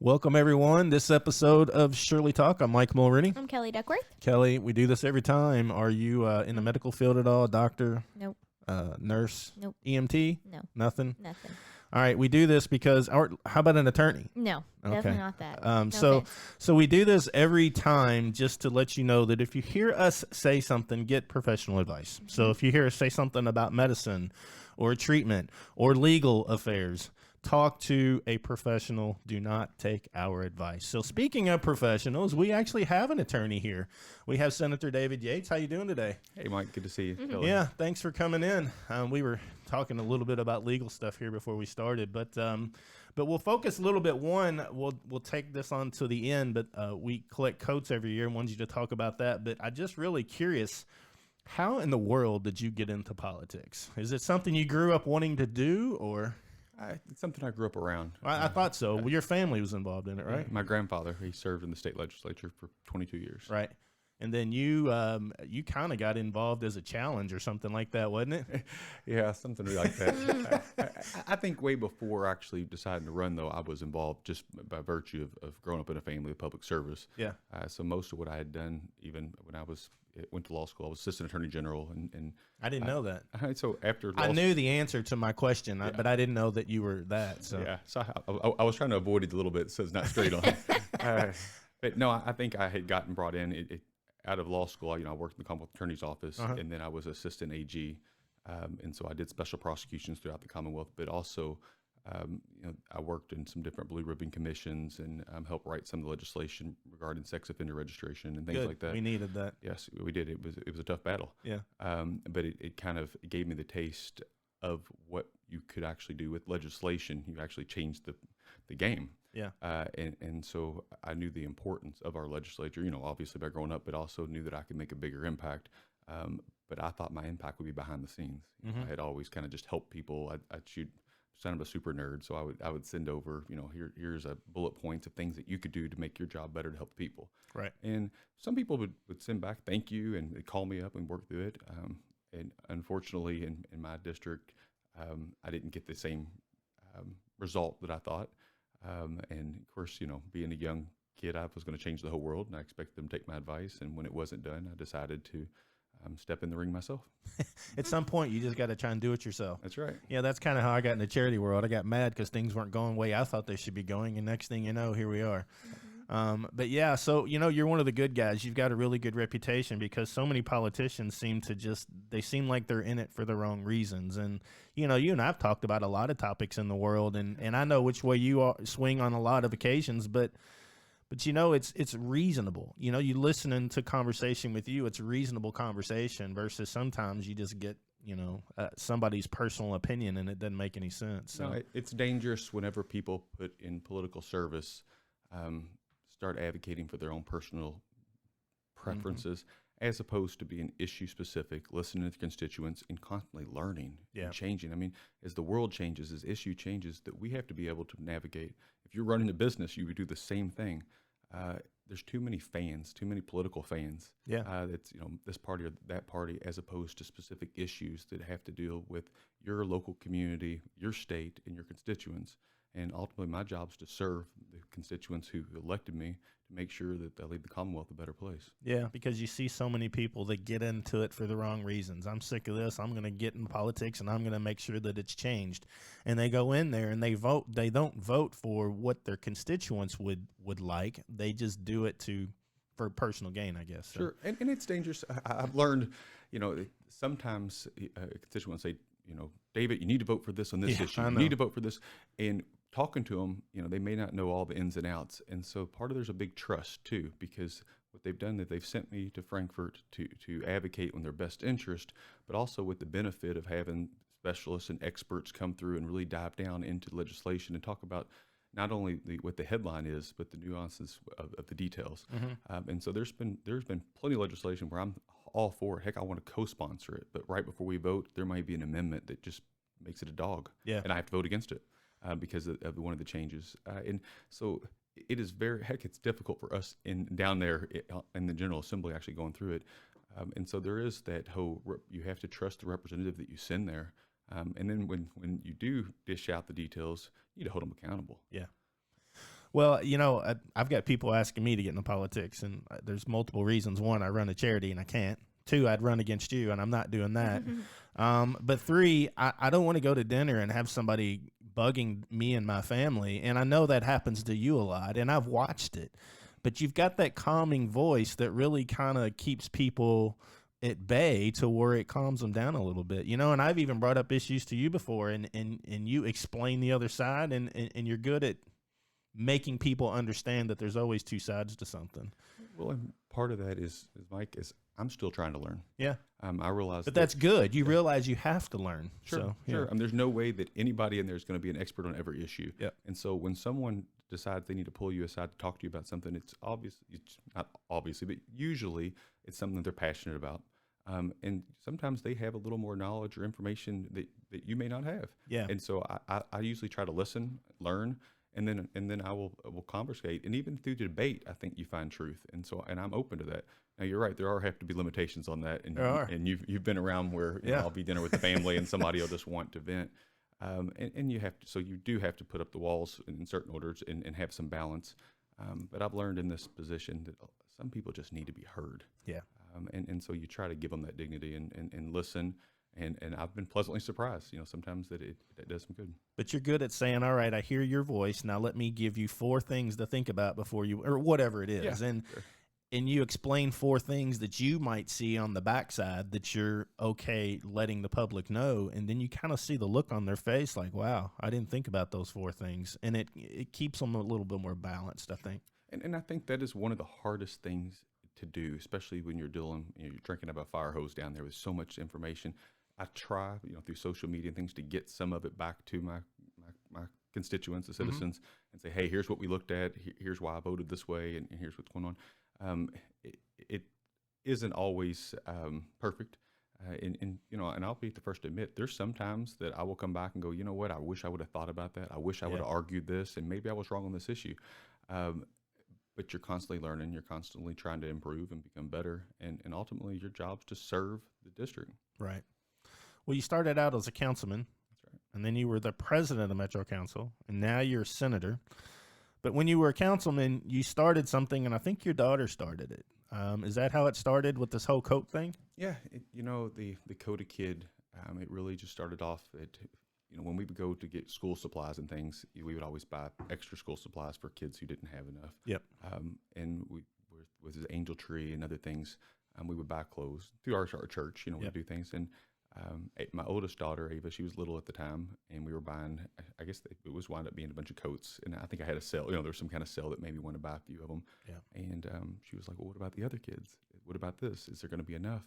Welcome, everyone. This episode of Shirley Talk. I'm Mike Mulroney. I'm Kelly Duckworth. Kelly, we do this every time. Are you in the medical field at all? Doctor? Nope. Nurse? Nope. EMT? No. Nothing? Nothing. All right, we do this because, how about an attorney? No, Okay. definitely not that. No so offense. so we do this every time just to let you know that if you hear us say something, get professional advice. So if you hear us say something about medicine or treatment or legal affairs, talk to a professional. Do not take our advice. So speaking of professionals, we actually have an attorney here. We have Senator David Yates. How you doing today? Hey, Mike. Good to see you. Kelly. Yeah, thanks for coming in. We were talking a little bit about legal stuff here before we started, but we'll focus a little bit. One, we'll take this on to the end, but we collect coats every year and wanted you to talk about that. But I'm just really curious, how in the world did you get into politics? Is it something you grew up wanting to do, or? It's something I grew up around. I thought so. Well, your family was involved in it, right? My grandfather, he served in the state legislature for 22 years. Right. And then you kind of got involved as a challenge or something like that, wasn't it? Yeah, something like that. I think way before actually deciding to run, though, I was involved just by virtue of growing up in a family of public service. Yeah. So most of what I had done, even when I went to law school, I was assistant attorney general. And I didn't know that. So after I knew the answer to my question, Yeah. but I didn't know that you were that. So yeah, so I was trying to avoid it a little bit so it's not straight on. But no, I think I had gotten brought in out of law school. I worked in the Commonwealth Attorney's Office, and then I was assistant AG, and so I did special prosecutions throughout the Commonwealth. But also, I worked in some different blue ribbon commissions and helped write some of the legislation regarding sex offender registration and things good. like that. We needed that. Yes, we did. It was a tough battle. Yeah. But it kind of gave me the taste of what you could actually do with legislation. You actually changed the game. Yeah. And so I knew the importance of our legislature, obviously by growing up, but also knew that I could make a bigger impact. But I thought my impact would be behind the scenes. I had always kind of just helped people. I'd kind of a super nerd, so I would send over, here's a bullet points of things that you could do to make your job better to help the people. Right. And some people would send back thank you, and they'd call me up and work through it. And unfortunately, in my district, I didn't get the same result that I thought. And of course, being a young kid, I was going to change the whole world, and I expected them to take my advice. And when it wasn't done, I decided to step in the ring myself. At some point, you just got to try and do it yourself. That's right. Yeah, that's kind of how I got in the charity world. I got mad because things weren't going the way I thought they should be going, and next thing you know, here we are. But yeah, so you're one of the good guys. You've got a really good reputation because so many politicians seem like they're in it for the wrong reasons. And you and I've talked about a lot of topics in the world, and I know which way you swing on a lot of occasions, but it's reasonable. You listening to conversation with you, it's reasonable conversation versus sometimes you just get somebody's personal opinion and it doesn't make any sense. So. No, it's dangerous whenever people put in political service, start advocating for their own personal preferences, as opposed to being issue specific, listening to the constituents, and constantly learning and changing. I mean, as the world changes, as issue changes, that we have to be able to navigate. If you're running a business, you would do the same thing. There's too many fans, too many political fans. Yeah. That's this party or that party, as opposed to specific issues that have to deal with your local community, your state, and your constituents. And ultimately, my job is to serve the constituents who elected me to make sure that I leave the Commonwealth a better place. Yeah, because you see so many people that get into it for the wrong reasons. I'm sick of this. I'm going to get in politics, and I'm going to make sure that it's changed. And they go in there and they vote. They don't vote for what their constituents would like. They just do it for personal gain, I guess. So. Sure, and it's dangerous. I've learned, sometimes constituents say, David, you need to vote for this on this issue. You need to vote for this. And talking to them, they may not know all the ins and outs. And so there's a big trust too, because what they've done, that they've sent me to Frankfurt to advocate on their best interest, but also with the benefit of having specialists and experts come through and really dive down into legislation and talk about not only what the headline is, but the nuances of the details. And so there's been plenty of legislation where I'm all for it. Heck, I want to co-sponsor it, but right before we vote, there might be an amendment that just makes it a dog, and I have to vote against it because of one of the changes. And so it is it's difficult for us down there in the General Assembly actually going through it. And so there is that whole, you have to trust the representative that you send there. And then when you do dish out the details, you need to hold them accountable. Yeah. Well, I've got people asking me to get into politics, and there's multiple reasons. One, I run a charity and I can't. Two, I'd run against you, and I'm not doing that. But three, I don't want to go to dinner and have somebody bugging me and my family. And I know that happens to you a lot, and I've watched it. But you've got that calming voice that really kind of keeps people at bay to where it calms them down a little bit, and I've even brought up issues to you before, and you explain the other side, and you're good at making people understand that there's always two sides to something. Well, and part of that is Mike, is I'm still trying to learn. Yeah. I realize but that's good. You realize you have to learn. Sure, so, sure. There's no way that anybody in there is going to be an expert on every issue. Yep. And so when someone decides they need to pull you aside to talk to you about something, it's obvious. It's not obviously, but usually it's something that they're passionate about. And sometimes they have a little more knowledge or information that you may not have. Yeah. And so I usually try to listen, learn, and then I will conversate. And even through debate, I think you find truth. And I'm open to that. Now you're right. There have to be limitations on that. And you've been around where I'll be dinner with the family and somebody will just want to vent. And you have to, so you do have to put up the walls in certain orders and have some balance. But I've learned in this position that some people just need to be heard. Yeah. And so you try to give them that dignity and listen. And I've been pleasantly surprised, sometimes that that does some good. But you're good at saying, all right, I hear your voice. Now let me give you 4 things to think about before you, or whatever it is. Yeah, and sure. And you explain 4 things that you might see on the backside that you're okay letting the public know. And then you kind of see the look on their face like, wow, I didn't think about those 4 things. And it keeps them a little bit more balanced, I think. And I think that is one of the hardest things to do, especially when you're you're drinking out of a fire hose down there with so much information. I try, through social media and things to get some of it back to my constituents, the citizens, and say, hey, here's what we looked at. Here's why I voted this way. And here's what's going on. It isn't always perfect. And I'll be the first to admit, there's sometimes that I will come back and go, you know what, I wish I would have thought about that. I wish I would have argued this, and maybe I was wrong on this issue. But you're constantly learning. You're constantly trying to improve and become better. And ultimately, your job's to serve the district. Right. Well, you started out as a councilman. That's right. And then you were the president of Metro Council, and now you're a senator. But when you were a councilman, you started something, and I think your daughter started it. Is that how it started with this whole coat thing? Yeah, the Coat a Kid, it really just started off at, when we would go to get school supplies and things, we would always buy extra school supplies for kids who didn't have enough. Yep. And we with his angel tree and other things, we would buy clothes through our church. We'd do things. And my oldest daughter, Ava, she was little at the time, and we were buying, I guess it was wound up being a bunch of coats. And I think I had a sale, there was some kind of sale that made me want to buy a few of them. Yeah. And she was like, well, what about the other kids? What about this? Is there going to be enough?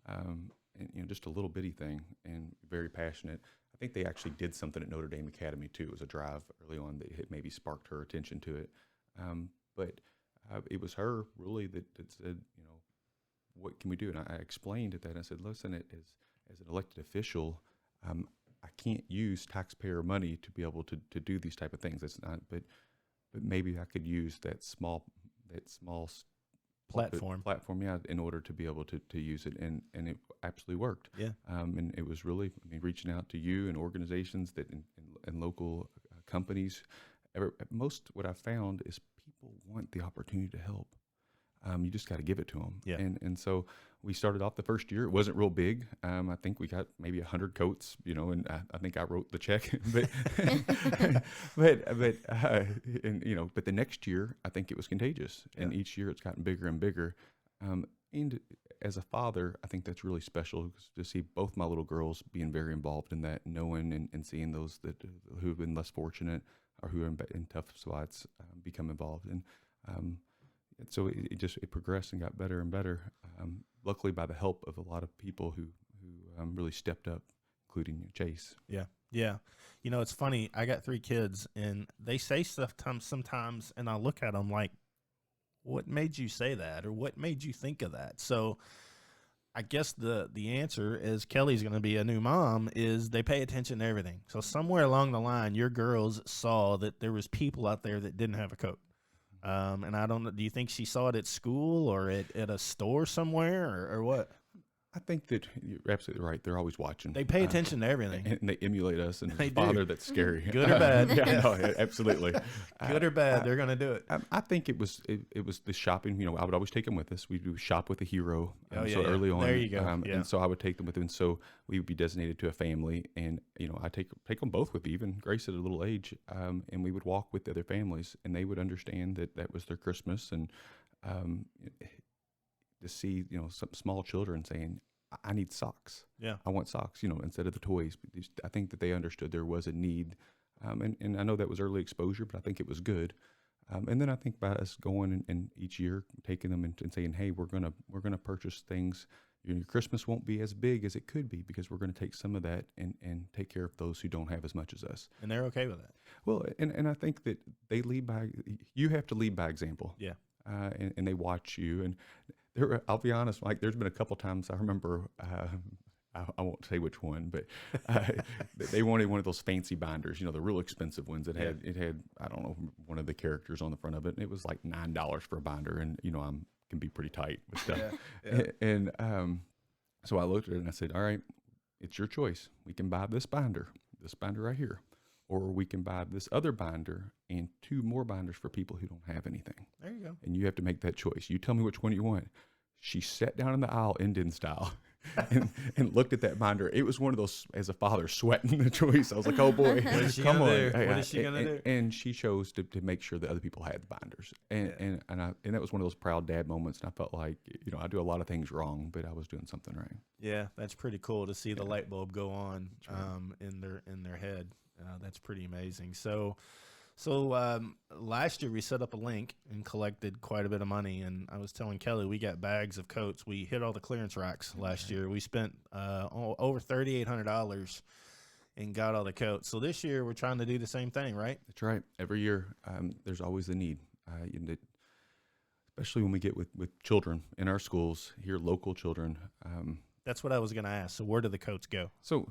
And just a little bitty thing, and very passionate. I think they actually did something at Notre Dame Academy too. It was a drive early on that had maybe sparked her attention to it. But it was her really that said, what can we do? And I explained that. I said, listen, as an elected official, I can't use taxpayer money to be able to do these type of things. That's not, but maybe I could use that small platform, in order to be able to use it, and it absolutely worked. Yeah. And it was really, reaching out to you and organizations that and local companies. Most what I found is people want the opportunity to help. You just got to give it to them. Yeah. And so we started off the first year. It wasn't real big. I think we got maybe 100 coats, and I think I wrote the check, but but the next year, I think it was contagious. Yeah. And each year it's gotten bigger and bigger. And as a father, I think that's really special to see both my little girls being very involved in that, knowing and seeing those who've been less fortunate or who are in tough spots become involved. And so it progressed and got better and better. Luckily, by the help of a lot of people who really stepped up, including Chase. Yeah, yeah. It's funny. I got 3 kids, and they say stuff sometimes, and I look at them like, "What made you say that?" or "What made you think of that?" So, I guess the answer is Kelly's going to be a new mom is they pay attention to everything. So somewhere along the line, your girls saw that there was people out there that didn't have a coat. And I don't know, do you think she saw it at school or at a store somewhere or what? I think that you're absolutely right. They're always watching. They pay attention to everything. And they emulate us. And as They a do. father, that's scary. Good or bad. Yeah, no, absolutely. Good or bad, they're going to do it. I think it was the shopping. You know, I would always take them with us. We would shop with a hero. Early on, there you go. And so I would take them with them. And so we would be designated to a family, and you know, I take them both with me, even Grace at a little age, and we would walk with the other families, and they would understand that that was their Christmas, and to see, you know, some small children saying, I need socks. Yeah. I want socks, you know, instead of the toys. I think that they understood there was a need. And I know that was early exposure, but I think it was good. And then I think by us going and each year taking them and saying, hey, we're gonna purchase things. Your Christmas won't be as big as it could be because we're going to take some of that and take care of those who don't have as much as us. And they're okay with that. Well, and I think that they lead by, you have to lead by example. Yeah. And they watch you. And I'll be honest, Mike, there's been a couple times I remember, I won't say which one, but they wanted one of those fancy binders, you know, the real expensive ones that had, I don't know, one of the characters on the front of it. And it was like $9 for a binder. And, you know, can be pretty tight with stuff. And so I looked at it and I said, all right, it's your choice. We can buy this binder right here, or we can buy this other binder and 2 more binders for people who don't have anything. There you go. And you have to make that choice. You tell me which one you want. She sat down in the aisle, Indian style, and looked at that binder. It was one of those, as a father, sweating the choice. I was like, oh boy, come on. What is she going to do? And she chose to make sure that other people had the binders. And that was one of those proud dad moments. And I felt like, you know, I do a lot of things wrong, but I was doing something right. Yeah, that's pretty cool to see the light bulb go on in their head. That's pretty amazing. So last year we set up a link and collected quite a bit of money, and I was telling Kelly we got bags of coats. We hit all the clearance racks last year. We spent over $3,800 and got all the coats. So this year we're trying to do the same thing, right? That's right. Every year there's always a need, especially when we get with children in our schools here, local children. That's what I was going to ask. So where do the coats go? So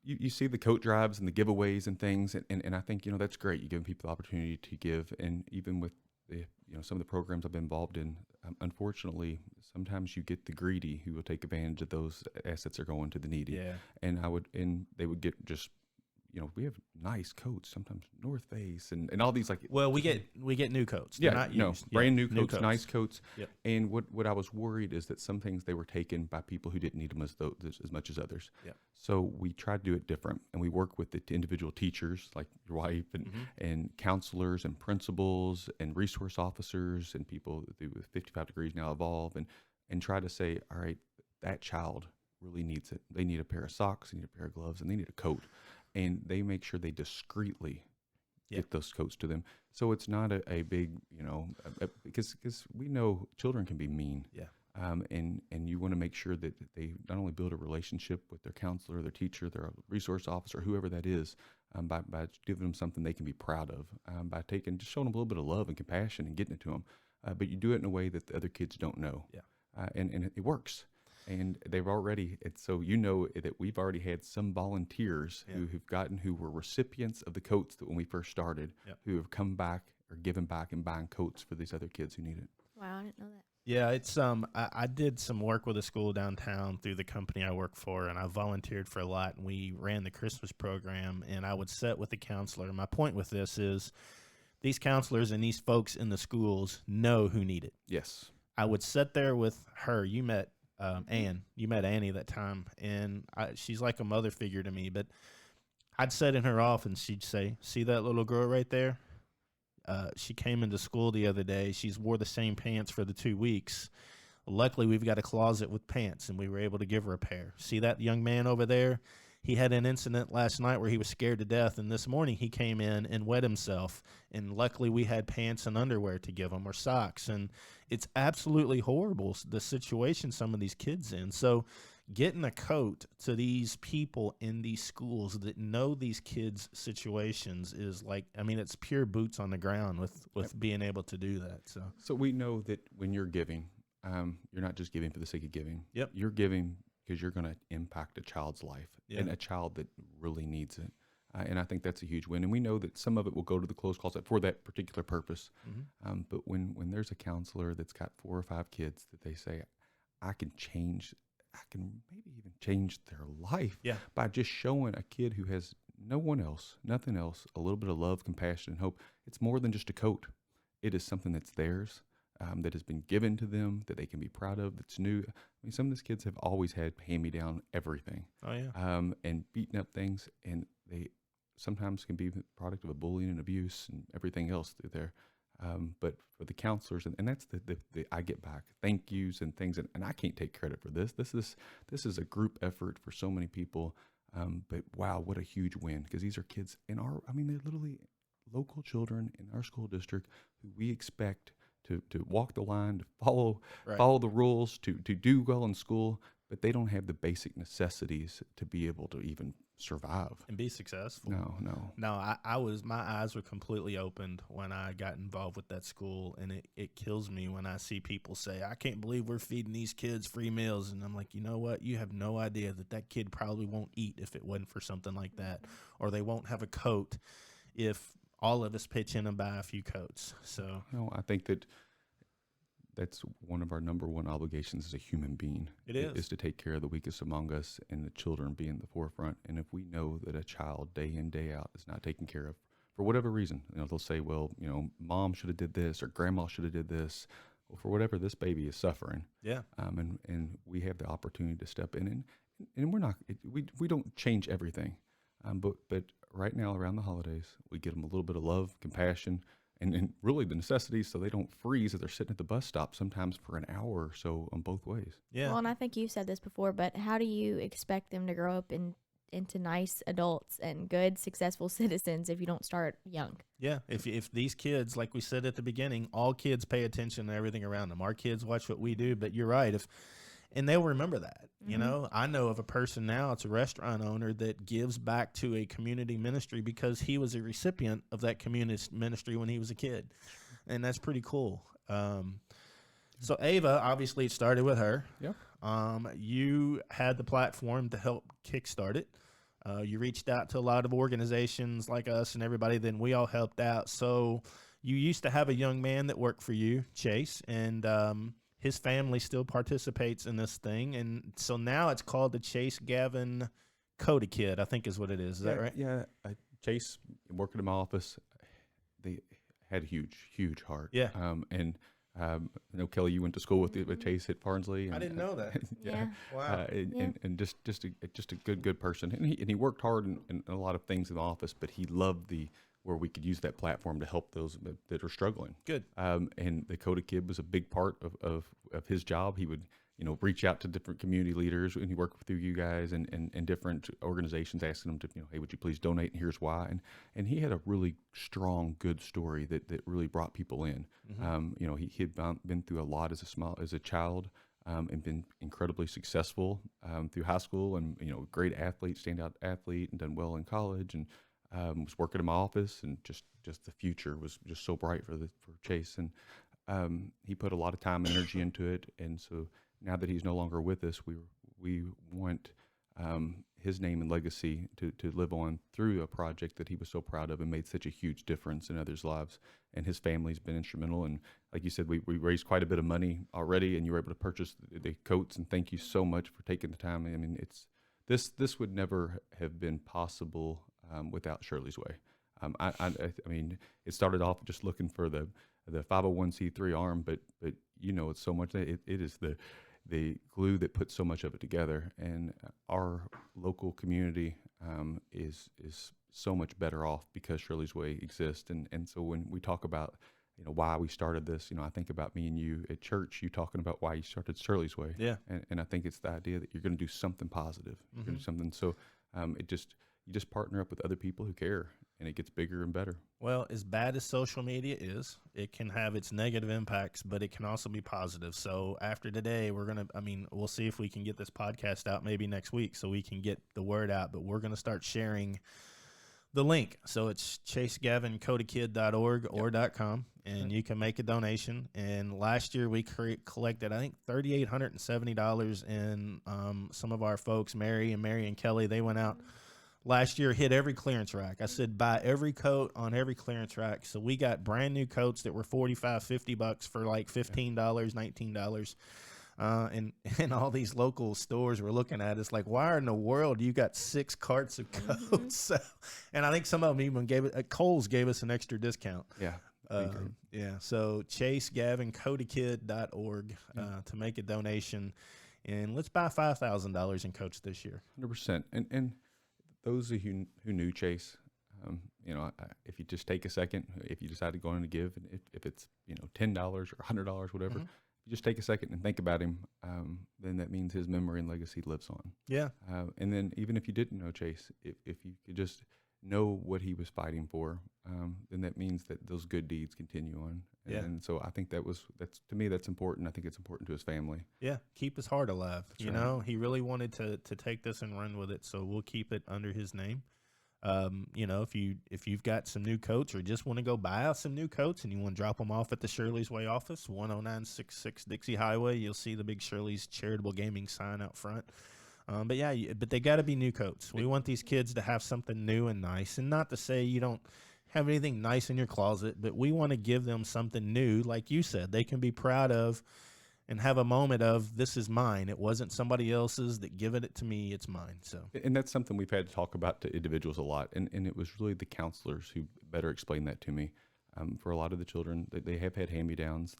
you see the coat drives and the giveaways and things, and I think, you know, that's great. You give people the opportunity to give, and even with the, you know, some of the programs I've been involved in, unfortunately, sometimes you get the greedy who will take advantage of those assets that are going to the needy. Yeah. And they would get just, you know, we have nice coats, sometimes North Face and all these, like, well, we get new coats. They're not used. Brand new coats, nice coats. Yep. And what I was worried is that some things they were taken by people who didn't need them as much as others. Yep. So we tried to do it different, and we work with the individual teachers like your wife and counselors and principals and resource officers and people with 55 Degrees Now Evolve and try to say, all right, that child really needs it. They need a pair of socks, they need a pair of gloves, and they need a coat. And they make sure they discreetly get those coats to them. So it's not a big, you know, because we know children can be mean. Yeah. And you want to make sure that they not only build a relationship with their counselor, their teacher, their resource officer, whoever that is, by giving them something they can be proud of, by just showing them a little bit of love and compassion and getting it to them. But you do it in a way that the other kids don't know. Yeah. And it works. And they've already, so you know that we've already had some volunteers who were recipients of the coats that when we first started, who have come back or given back and buying coats for these other kids who need it. Wow, I didn't know that. Yeah, it's I did some work with a school downtown through the company I work for, and I volunteered for a lot, and we ran the Christmas program, and I would sit with the counselor. My point with this is these counselors and these folks in the schools know who need it. Yes. I would sit there with her. You met Ann. You met Annie that time, and she's like a mother figure to me. But I'd sit in her office, she'd say, "See that little girl right there? She came into school the other day. She's wore the same pants for the 2 weeks. Luckily, we've got a closet with pants, and we were able to give her a pair. See that young man over there? He had an incident last night where he was scared to death, and this morning he came in and wet himself, and luckily we had pants and underwear to give him, or socks. And it's absolutely horrible, the situation some of these kids in. So getting a coat to these people in these schools that know these kids' situations is like, I mean, it's pure boots on the ground with being able to do that. So we know that when you're giving, you're not just giving for the sake of giving. Yep. You're giving because you're going to impact a child's life and a child that really needs it. And I think that's a huge win. And we know that some of it will go to the closed closet for that particular purpose. Mm-hmm. But when there's a counselor that's got 4 or 5 kids that they say, I can change I can maybe even change their life Yeah. by just showing a kid who has no one else, nothing else, a little bit of love, compassion, and hope. It's more than just a coat. It is something that's theirs, that has been given to them, that they can be proud of, that's new. I mean, some of these kids have always had hand-me-down everything. Oh, yeah. And beaten up things, and they sometimes can be the product of a bullying and abuse and everything else through there. But for the counselors, and that's the I get back thank yous and things, and I can't take credit for this. This is a group effort for so many people. But wow, what a huge win, because these are kids they're literally local children in our school district who we expect to walk the line, to follow the rules, to do well in school, but they don't have the basic necessities to be able to even survive And be successful. No. My eyes were completely opened when I got involved with that school, and it kills me when I see people say, I can't believe we're feeding these kids free meals. And I'm like, you know what? You have no idea that kid probably won't eat if it wasn't for something like that, or they won't have a coat if all of us pitch in and buy a few coats. So I think that's one of our number one obligations as a human being. It is to take care of the weakest among us, and the children be in the forefront. And if we know that a child day in, day out is not taken care of for whatever reason, they'll say, well, mom should have did this, or grandma should have did this. Well, for whatever, this baby is suffering. Yeah. And we have the opportunity to step in, and we're not, we don't change everything. But right now around the holidays, we get them a little bit of love, compassion, and really the necessities, so they don't freeze if they're sitting at the bus stop sometimes for an hour or so on both ways. Yeah. Well, and I think you've said this before, but how do you expect them to grow up into nice adults and good, successful citizens if you don't start young? Yeah. If these kids, like we said at the beginning, all kids pay attention to everything around them. Our kids watch what we do, but you're right. And they'll remember that. I know of a person now, it's a restaurant owner that gives back to a community ministry because he was a recipient of that community ministry when he was a kid. And that's pretty cool. So Ava, obviously it started with her. Yep. You had the platform to help kickstart it. You reached out to a lot of organizations like us and everybody, then we all helped out. So you used to have a young man that worked for you, Chase, and his family still participates in this thing. And so now it's called the Chase Gavin Coat Kid, I think is what it is. Is that right? Yeah. Chase, working in my office, they had a huge heart. Yeah. I know, Kelly, you went to school with Chase at Barnsley. And, I didn't know that. Yeah. Wow. And just a good person. And he worked hard in a lot of things in the office, but he loved where we could use that platform to help those that are struggling. Good. And the Coda Kid was a big part of his job. He would, reach out to different community leaders, and he worked through you guys and different organizations, asking them to, hey, would you please donate? And here's why. And he had a really strong, good story that really brought people in. Mm-hmm. He had been through a lot as a child. And been incredibly successful through high school, and great athlete, standout athlete, and done well in college, and was working in my office, and just the future was just so bright for Chase, and he put a lot of time and energy into it. And so now that he's no longer with us, we want his name and legacy to live on through a project that he was so proud of and made such a huge difference in others' lives. And his family's been instrumental. And like you said, we raised quite a bit of money already, and you were able to purchase the coats. And thank you so much for taking the time. I mean, this would never have been possible without Shirley's Way. I mean, it started off just looking for the 501c3 arm, but it's so much that it is the glue that puts so much of it together. And our local community is so much better off because Shirley's Way exists. And so when we talk about why we started this, I think about me and you at church, you talking about why you started Shirley's Way. Yeah. And I think it's the idea that you're going to do something positive. You're going to do something. So you just partner up with other people who care, and it gets bigger and better. Well, as bad as social media is, it can have its negative impacts, but it can also be positive. So after today, we'll see if we can get this podcast out maybe next week so we can get the word out, but we're going to start sharing the link. So it's chasegavincoatakid.org or .com, and you can make a donation. And last year we collected, I think, $3,870 in some of our folks, Mary and Kelly. They went out last year, hit every clearance rack. I said buy every coat on every clearance rack. So we got brand new coats that were $45, $50 for like $15, $19. and all these local stores were looking at us like, why in the world you got 6 carts of coats? So, and I think some of them even Kohl's gave us an extra discount. Yeah. Yeah. So Chase Gavin Coatakid.org to make a donation, and let's buy $5,000 in coats this year. 100%. And those of you who knew Chase, if you just take a second, if you decide to go in to give, if it's $10 or $100, whatever, if you just take a second and think about him, then that means his memory and legacy lives on. Yeah. And then even if you didn't know Chase, if you could just know what he was fighting for, then that means that those good deeds continue on. Yeah. And so I think that's to me, that's important. I think it's important to his family. Yeah. Keep his heart alive. That's right. He really wanted to take this and run with it. So we'll keep it under his name. If you've got some new coats or just want to go buy out some new coats and you want to drop them off at the Shirley's Way office, 10966 Dixie Highway, you'll see the big Shirley's Charitable Gaming sign out front. But they got to be new coats. We want these kids to have something new and nice, and not to say you don't have anything nice in your closet, but we want to give them something new, like you said, they can be proud of and have a moment of, this is mine. It wasn't somebody else's that given it to me. It's mine. So, and that's something we've had to talk about to individuals a lot. And it was really the counselors who better explained that to me. For a lot of the children, they have had hand-me-downs.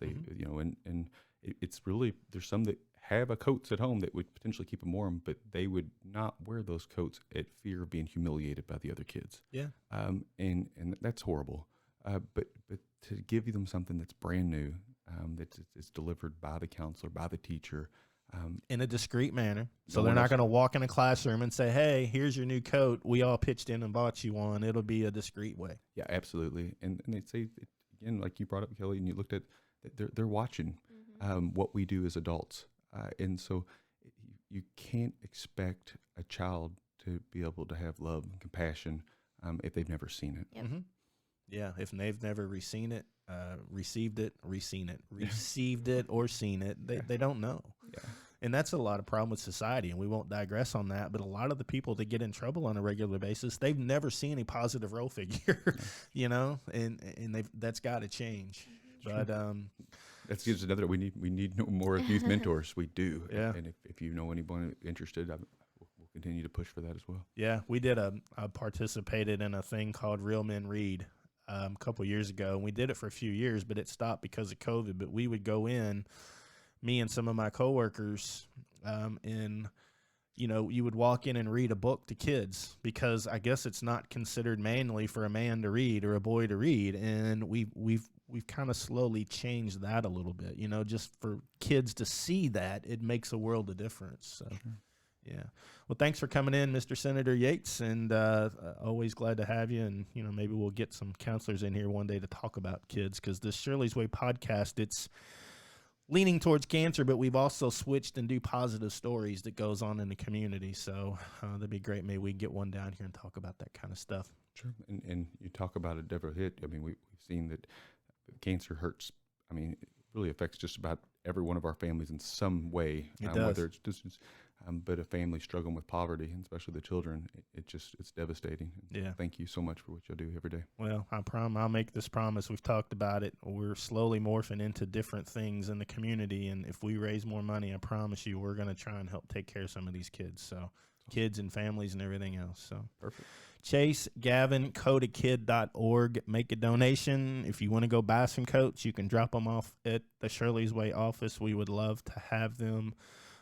It's really, there's some that have a coats at home that would potentially keep them warm, but they would not wear those coats at fear of being humiliated by the other kids. Yeah. And that's horrible. But to give them something that's brand new, that's delivered by the counselor, by the teacher, in a discreet manner. So they're not going to walk in a classroom and say, hey, here's your new coat. We all pitched in and bought you one. It'll be a discreet way. Yeah, absolutely. And they say, again, like you brought up, Kelly, and you looked at, they're watching what we do as adults. And so you can't expect a child to be able to have love and compassion if they've never seen it. Yep. Mm-hmm. Yeah, if they've never received it, or seen it, they don't know. Yeah. And that's a lot of problem with society, and we won't digress on that. But a lot of the people that get in trouble on a regular basis, they've never seen a positive role figure, and that's got to change. But that's just another. We need more youth mentors. We do. Yeah. And if you know anyone interested, we'll continue to push for that as well. Yeah, we did I participated in a thing called Real Men Read a couple years ago, and we did it for a few years, but it stopped because of COVID. But we would go in, me and some of my coworkers, and you would walk in and read a book to kids, because I guess it's not considered manly for a man to read or a boy to read, and we've kind of slowly changed that a little bit. Just for kids to see that, it makes a world of difference. So. Sure. Yeah. Well, thanks for coming in, Mr. Senator Yates, and always glad to have you. And, maybe we'll get some counselors in here one day to talk about kids, because this Shirley's Way podcast, it's leaning towards cancer, but we've also switched and do positive stories that goes on in the community. So that'd be great. Maybe we can get one down here and talk about that kind of stuff. Sure. And you talk about a double hit. I mean, we've seen that cancer hurts. I mean, it really affects just about every one of our families in some way. It does. Whether it's distance, but a family struggling with poverty, and especially the children, it's devastating. Yeah. Thank you so much for what you do every day. Well, I'll make this promise. We've talked about it. We're slowly morphing into different things in the community, and if we raise more money, I promise you, we're going to try and help take care of some of these kids. So, kids and families and everything else. So, perfect. Chase Gavin Coatakid.org. Make a donation. If you want to go buy some coats, you can drop them off at the Shirley's Way office. We would love to have them.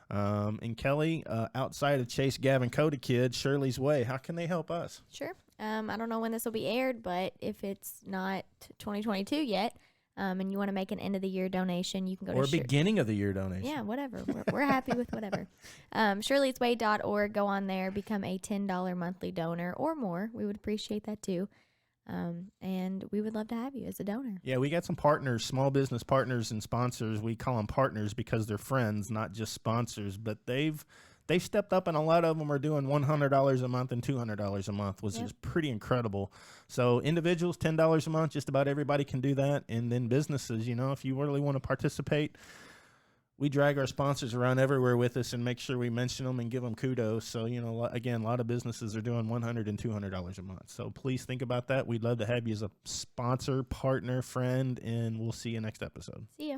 And Kelly, outside of Chase Gavin Coatakid, Shirley's Way, how can they help us? Sure. I don't know when this will be aired, but if it's not 2022 yet, and you want to make an end of the year donation, you can go to beginning of the year donation. Yeah, whatever. We're happy with whatever. Shirley'sWay.org. Go on there, become a $10 monthly donor or more. We would appreciate that too. And we would love to have you as a donor. Yeah, we got some partners, small business partners and sponsors. We call them partners because they're friends, not just sponsors. But they've stepped up, and a lot of them are doing $100 a month and $200 a month, which is pretty incredible. So individuals, $10 a month, just about everybody can do that. And then businesses, if you really want to participate, we drag our sponsors around everywhere with us and make sure we mention them and give them kudos. So, again, a lot of businesses are doing $100 and $200 a month. So please think about that. We'd love to have you as a sponsor, partner, friend, and we'll see you next episode. See ya.